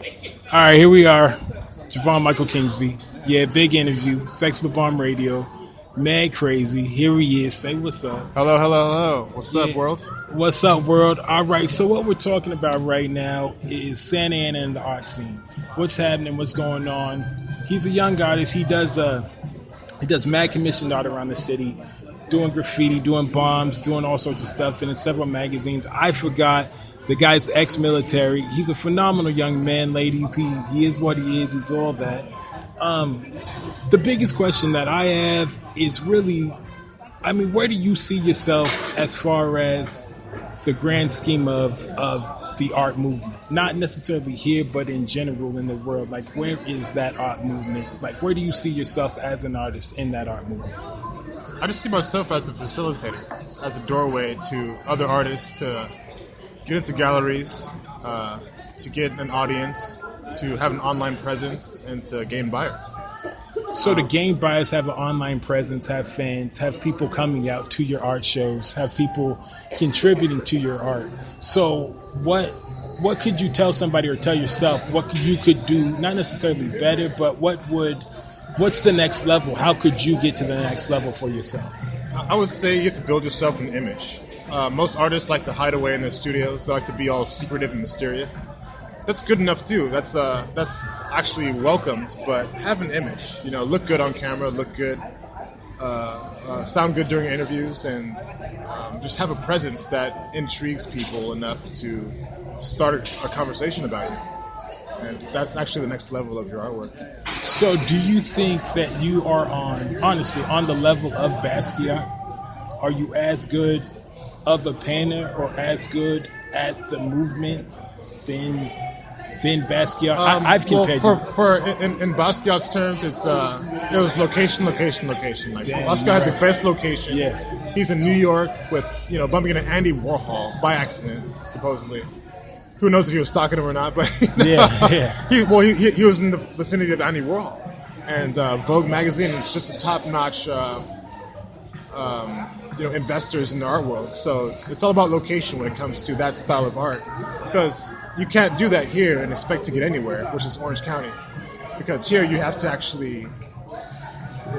All right, here we are. Javon Michael Kingsby. Yeah, big interview. Sex BBomb Radio. Mad crazy. Here he is. Say what's up. Hello, hello, hello. What's up, world? What's up, world? All right, so what we're talking about right now is Santa Ana and the art scene. What's happening? What's going on? He's a young artist. He does mad commissioned art around the city, doing graffiti, doing bombs, doing all sorts of stuff, and in several magazines. I forgot. The guy's ex-military. He's a phenomenal young man, ladies. He is what he is. He's all that. The biggest question that I have is really, where do you see yourself as far as the grand scheme of the art movement? Not necessarily here, but in general in the world. Like, where is that art movement? Like, where do you see yourself as an artist in that art movement? I just see myself as a facilitator, as a doorway to other artists to get into galleries, to get an audience, to have an online presence, and to gain buyers. So to gain buyers, have an online presence, have fans, have people coming out to your art shows, have people contributing to your art. So what could you tell somebody or tell yourself what you could do, not necessarily better, but what's the next level? How could you get to the next level for yourself? I would say you have to build yourself an image. Most artists like to hide away in their studios. They like to be all secretive and mysterious. That's good enough too. That's actually welcomed. But have an image. Look good on camera. Look good. Sound good during interviews, and just have a presence that intrigues people enough to start a conversation about you. And that's actually the next level of your artwork. So, do you think that you are on the level of Basquiat? Are you as good of a painter or as good at the movement than Basquiat? I've compared. In Basquiat's terms, it was location. Like Basquiat had the best location. Yeah. He's in New York with bumping into Andy Warhol by accident, supposedly. Who knows if he was stalking him or not? But he was in the vicinity of Andy Warhol, and Vogue magazine is just a top-notch. Investors in the art world. So it's all about location when it comes to that style of art, because you can't do that here and expect to get anywhere, which is Orange County. Because here you have to actually,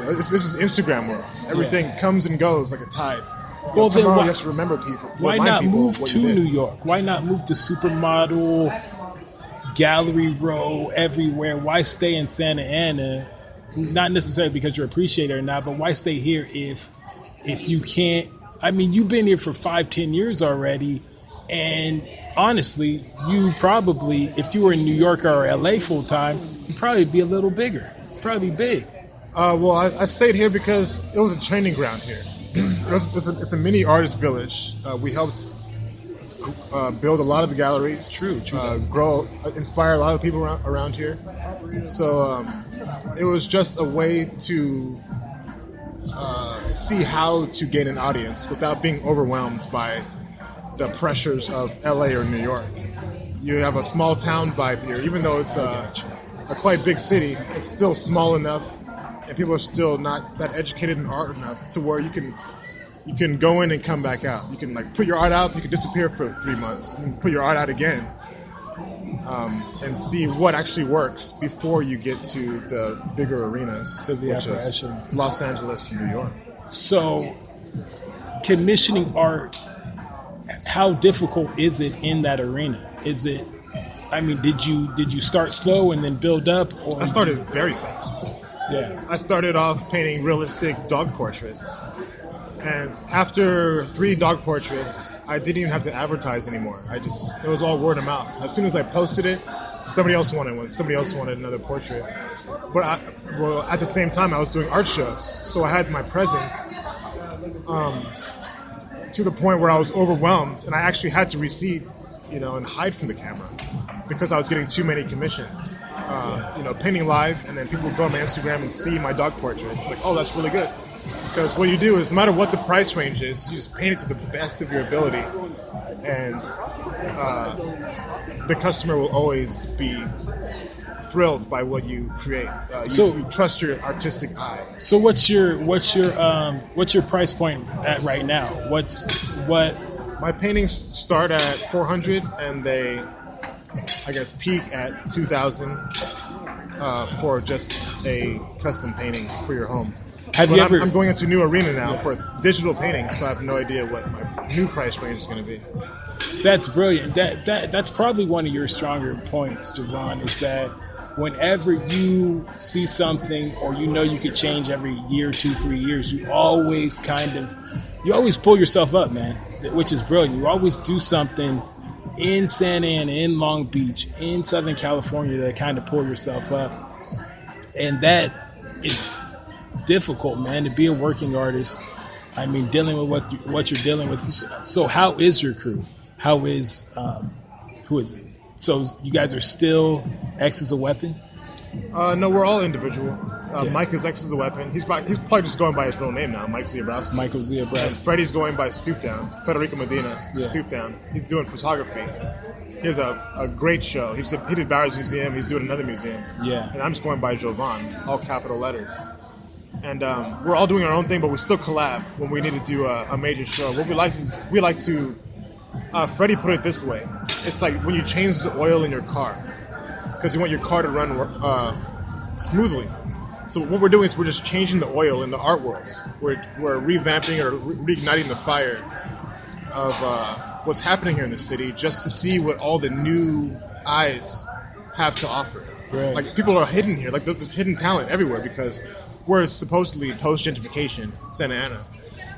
this is Instagram world. Everything comes and goes like a tide. Well, tomorrow then you have to remember people. Why not move to New York? Why not move to Supermodel, Gallery Row, everywhere? Why stay in Santa Ana? Not necessarily because you're appreciated or not, but why stay here if you can't? You've been here for 5-10 years already, and honestly, you probably, if you were in New York or LA full time, you'd probably be a little bigger, probably big. I stayed here because it was a training ground here. It's a mini artist village. We helped build a lot of the galleries. True. Inspire a lot of people around here. So it was just a way to see how to gain an audience without being overwhelmed by the pressures of LA or New York. You have a small town vibe here, even though it's a quite big city. It's still small enough, and people are still not that educated in art enough to where you can go in and come back out. You can put your art out, you can disappear for 3 months, and put your art out again, and see what actually works before you get to the bigger arenas, which is Los Angeles and New York. So, commissioning art, how difficult is it in that arena? Is it? Did you start slow and then build up? Or I started very fast. Yeah. I started off painting realistic dog portraits. And after 3 dog portraits, I didn't even have to advertise anymore. It was all word of mouth. As soon as I posted it, somebody else wanted one. Somebody else wanted another portrait. But at the same time, I was doing art shows. So I had my presence to the point where I was overwhelmed. And I actually had to recede, and hide from the camera because I was getting too many commissions. Painting live, and then people would go on my Instagram and see my dog portraits. Like, oh, that's really good. Because what you do is, no matter what the price range is, you just paint it to the best of your ability, and the customer will always be thrilled by what you create. You trust your artistic eye. So what's your price point at right now? What My paintings start at $400, and they I guess, peak at 2,000 for just a custom painting for your home. I'm going into a new arena now for digital painting, so I have no idea what my new price range is going to be. That's brilliant. That's probably one of your stronger points, Javon, is that whenever you see something or you know you could change every year, 2-3 years, you always pull yourself up, man, which is brilliant. You always do something in Santa Ana, in Long Beach, in Southern California to kind of pull yourself up. And that is difficult, man, to be a working artist. I mean, dealing with what you're dealing with. So how is your crew? Who is it? So you guys are still X is a Weapon? No, we're all individual. Mike is X is a Weapon. He's probably just going by his real name now, Mike Ziabrowski. Michael Ziabrowski. Freddie's going by Stoop Down. Federico Medina, Stoop Down. He's doing photography. He has a great show. He did Barrett's Museum. He's doing another museum. Yeah. And I'm just going by Jovan, all capital letters. And we're all doing our own thing, but we still collab when we need to do a major show. What we like to Freddie put it this way. It's like when you change the oil in your car because you want your car to run smoothly. So what we're doing is we're just changing the oil in the art worlds. We're revamping or reigniting the fire of what's happening here in the city just to see what all the new eyes have to offer. Right. Like people are hidden here. Like there's hidden talent everywhere because we're supposedly post-gentrification Santa Ana.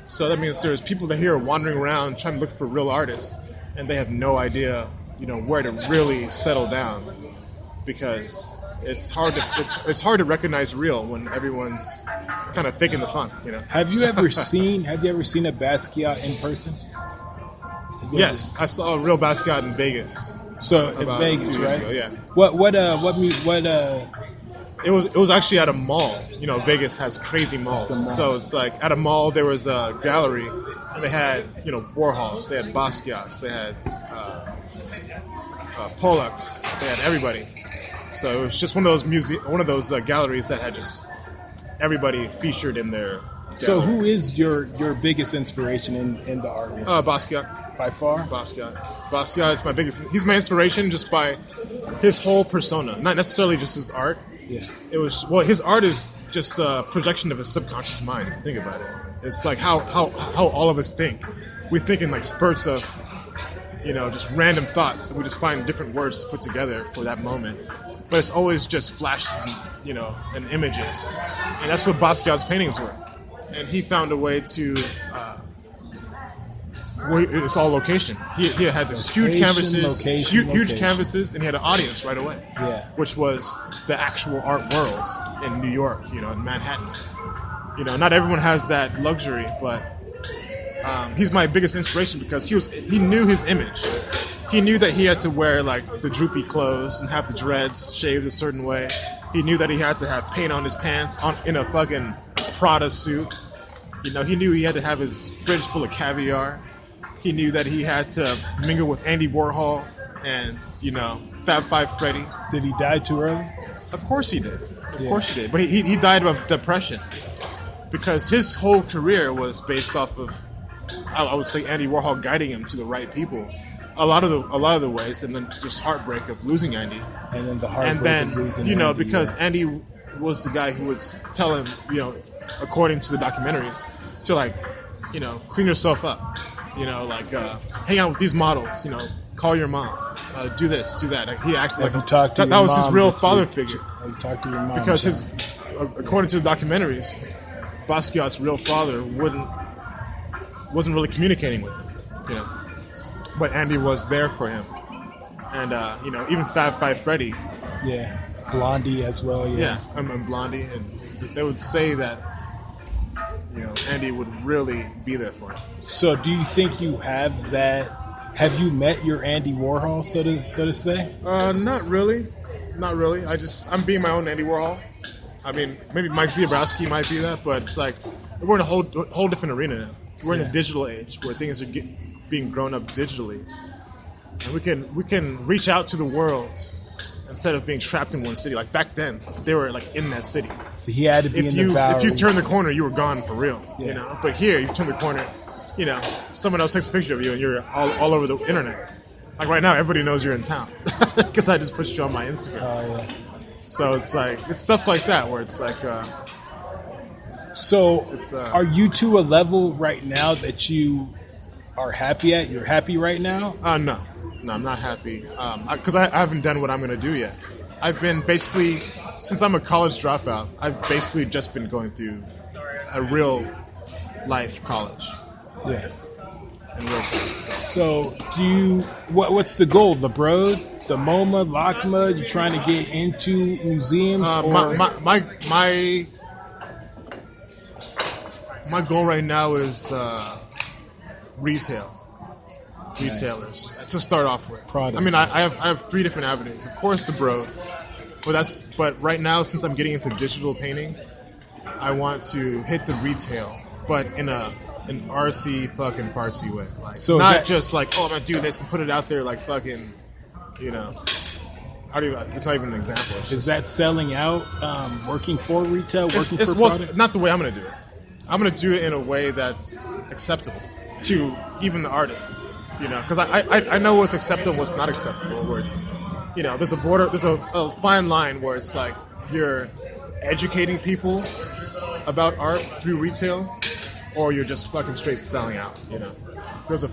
So that means there's people that here are wandering around trying to look for real artists, and they have no idea, where to really settle down, because it's hard to recognize real when everyone's kind of faking the funk. Have you ever seen a Basquiat in person? Yes, I saw a real Basquiat in Vegas. So in Vegas, right? Ago, yeah. What It was actually at a mall. Vegas has crazy malls. So it's like at a mall there was a gallery, and they had Warhols, they had Basquiats, they had Pollux, they had everybody. So it was just one of those galleries that had just everybody featured in their gallery. So who is your biggest inspiration in the art world? Basquiat. By far? Basquiat is my biggest. He's my inspiration just by his whole persona, not necessarily just his art. Yeah. His art is just a projection of his subconscious mind, if you think about it. It's like how all of us think. We think in like spurts of, just random thoughts. We just find different words to put together for that moment. But it's always just flashes, and images. And that's what Basquiat's paintings were. And he found a way to... it's all location. He had this huge canvases, and he had an audience right away. Yeah. Which was the actual art worlds in New York, in Manhattan. Not everyone has that luxury, but he's my biggest inspiration because he knew his image. He knew that he had to wear like the droopy clothes and have the dreads shaved a certain way. He knew that he had to have paint on his pants in a fucking Prada suit. He knew he had to have his fridge full of caviar. He knew that he had to mingle with Andy Warhol and, Fab Five Freddy. Did he die too early? Of course he did. Of course he did. But he died of depression because his whole career was based off of, I would say, Andy Warhol guiding him to the right people. A lot of the ways, and then just heartbreak of losing Andy. And then the heartbreak of losing Andy. Because Andy was the guy who would tell him, according to the documentaries, to clean yourself up. Hang out with these models, call your mom, do this, do that. He acted like that was his real father figure. Talk to your mom. Because according to the documentaries, Basquiat's real father wasn't really communicating with him, But Andy was there for him. And, even Fab Five Freddy. Yeah. Blondie as well, yeah. Yeah, and Blondie. And they would say that, Andy would really be there for him. So do you think you have that? Have you met your Andy Warhol, so to say? Not really. I'm being my own Andy Warhol. I mean, maybe Mike Ziabrowski might be that, but it's like we're in a whole different arena now. We're in a digital age where things are being grown up digitally, and we can reach out to the world instead of being trapped in one city. Like back then, they were like in that city. He had to be in the Bowery. If you turn the corner, you were gone for real. Yeah. But here, you turn the corner, someone else takes a picture of you, and you're all over the internet. Like right now, everybody knows you're in town because I just pushed you on my Instagram. Oh yeah. So it's like it's stuff like that where it's like. So are you to a level right now that you are happy at? You're happy right now? No, I'm not happy because I haven't done what I'm going to do yet. I've been basically, since I'm a college dropout, I've basically just been going through a real life college. Yeah. In real time. So do you? What's the goal? The Broad, the MoMA, LACMA? You trying to get into museums? Or? My goal right now is retailers to start off with. Product. I mean, I have 3 different avenues. Of course, the Broad, but right now, since I'm getting into digital painting, I want to hit the retail, but in an artsy fucking fartsy way. Like, so not just like, oh, I'm gonna do this and put it out there like fucking, you know. It's not even an example. Is that selling out? Working for retail? Working for product? Not the way I'm gonna do it. I'm going to do it in a way that's acceptable to even the artists, you know, because I know what's acceptable and what's not acceptable, where it's, you know, there's a fine line where it's like you're educating people about art through retail, or you're just fucking straight selling out, you know. There's 2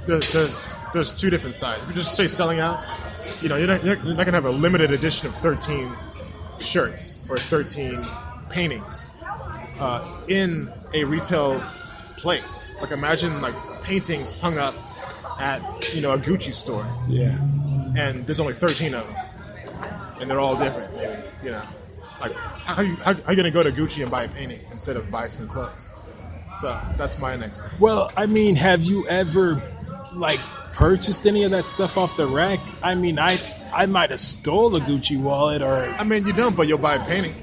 different sides. If you're just straight selling out, you know, you're not going to have a limited edition of 13 shirts or 13 paintings. In a retail place. Like imagine like paintings hung up at, you know, a Gucci store. Yeah. And there's only 13 of them. And they're all different, maybe, you know. Like how are you gonna go to Gucci and buy a painting instead of buy some clothes? So that's my next thing. Well, I mean, have you ever like purchased any of that stuff off the rack? I mean, I might have stole a Gucci wallet or I mean you don't, but you'll buy a painting.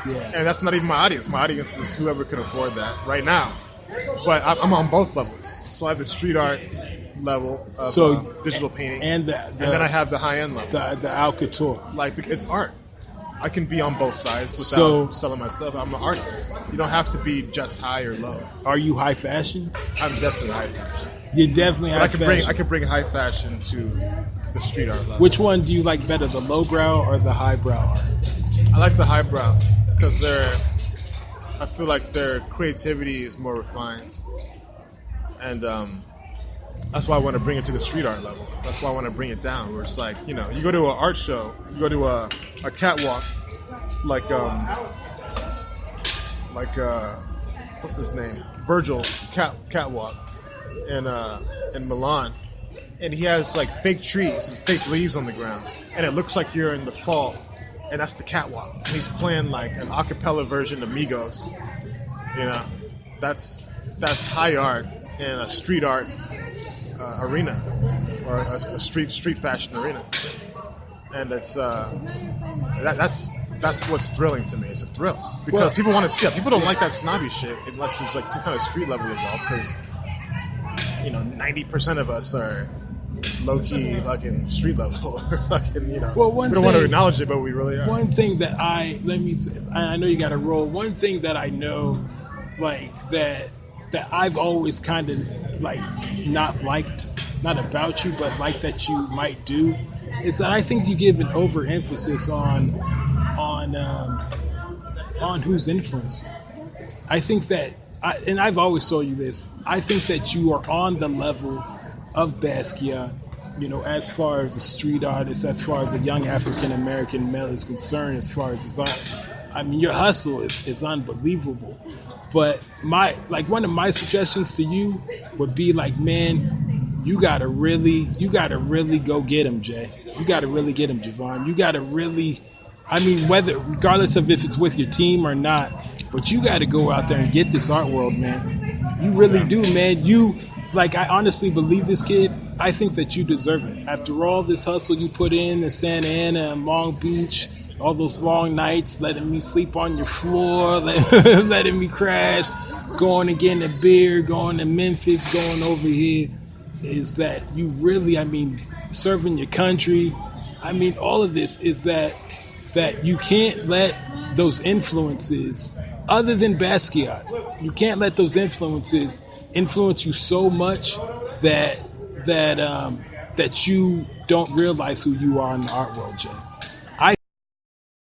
Yeah. And that's not even my audience. My audience is whoever can afford that right now. But I'm on both levels. So I have the street art level of digital painting. And then I have the high-end level. The haute couture. Like, it's art. I can be on both sides without selling myself. I'm an artist. You don't have to be just high or low. Are you high fashion? I'm definitely high fashion. You're definitely high fashion. I can bring high fashion to the street art level. Which one do you like better, the lowbrow or the highbrow art? I like the highbrow. Because I feel like their creativity is more refined, and that's why I want to bring it to the street art level. That's why I want to bring it down, where it's like, you know, you go to an art show, you go to a catwalk, like what's his name, Virgil's catwalk in Milan, and he has like fake trees and fake leaves on the ground, and it looks like you're in the fall. And that's the catwalk. And he's playing like an a cappella version of Migos. You know, that's high art in a street art arena, or a street fashion arena. And it's that's what's thrilling to me. It's a thrill because people want to see it. People don't like that snobby shit unless there's like some kind of street level involved. Because 90% of us are low-key fucking street level. Fucking, you know, we don't want to acknowledge it, but we really are. One thing that I know you got to roll. One thing that I know, like that I've always kind of like not liked, not about you, but like that you might do, is that I think you give an overemphasis on who's influenced you. I think that, and I've always told you this, I think that you are on the level of Basquiat, you know, as far as a street artist, as far as a young African-American male is concerned, as far as his art. I mean, your hustle is unbelievable. But one of my suggestions to you would be like, man, you gotta really go get him, Jay. You gotta really get him, Javon. You gotta really, I mean, regardless of if it's with your team or not, but you gotta go out there and get this art world, man. You really do, man. I honestly believe this, kid. I think that you deserve it. After all this hustle you put in Santa Ana and Long Beach, all those long nights, letting me sleep on your floor, letting me crash, going and getting a beer, going to Memphis, going over here, is that you really, I mean, serving your country. I mean, all of this is that you can't let those influences, other than Basquiat, you can't let those influences influence you so much that that you don't realize who you are in the art world, Jay?